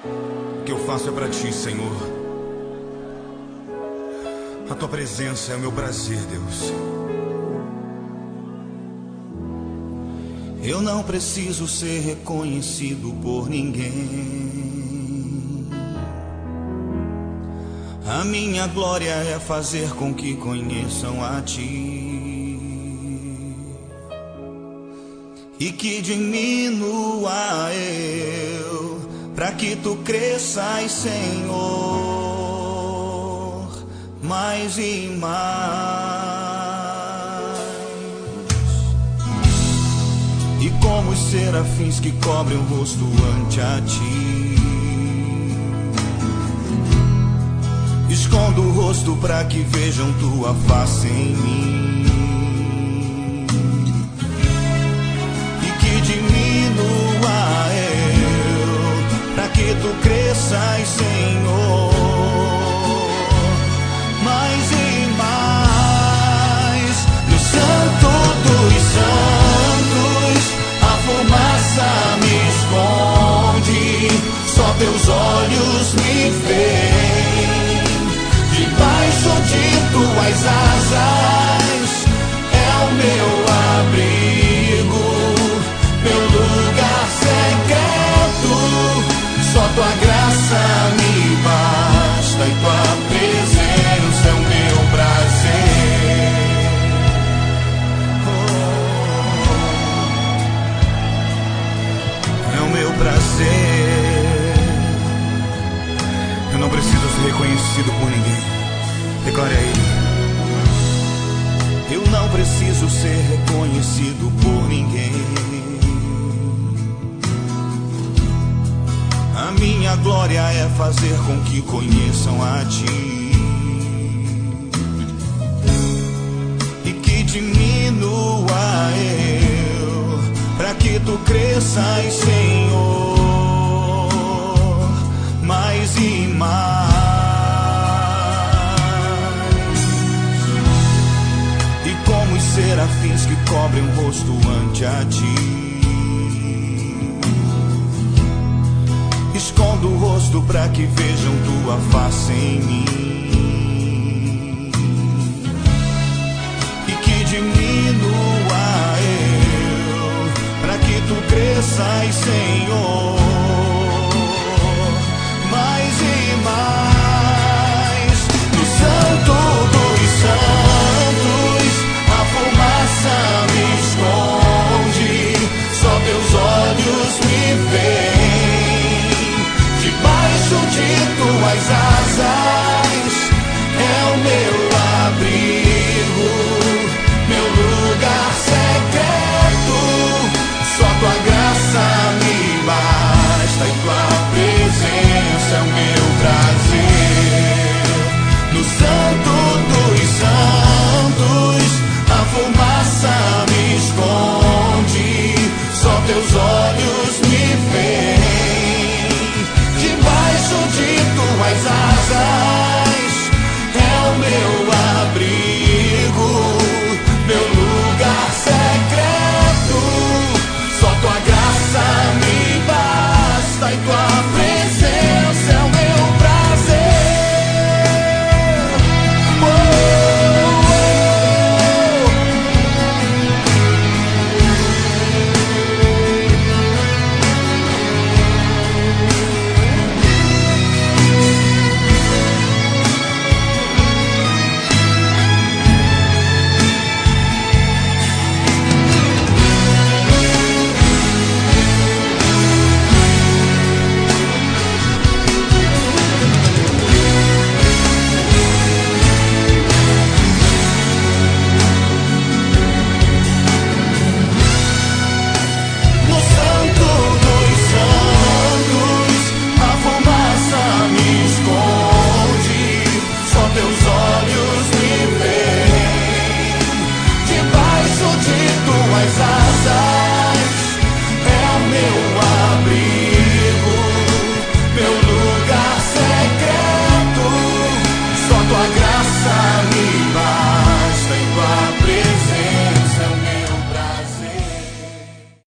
O que eu faço é pra ti, Senhor. A tua presença é o meu prazer, Deus. Eu não preciso ser reconhecido por ninguém. A minha glória é fazer com que conheçam a ti e que diminua eu, pra que tu cresças, Senhor, mais e mais. E como os serafins que cobrem o rosto ante a ti, escondo o rosto pra que vejam tua face em mim e que diminua eu, pra que tu cresças, Senhor, mais e mais. No santo dos santos a fumaça me esconde, só teus olhos me veem. Debaixo de tuas asas é o meu abrigo, meu lugar secreto. Só tua graça me basta e tua presença é o meu prazer. É o meu prazer. Eu não preciso ser reconhecido por ninguém. Declare a Ele. Eu não preciso ser reconhecido por ninguém. A minha glória é fazer com que conheçam a ti e que diminua eu, pra que tu cresças, Senhor, mais e mais. E como os serafins que cobrem o rosto ante a ti, escondo o rosto pra que vejam tua face em mim e que diminua eu, pra que tu cresças, Senhor,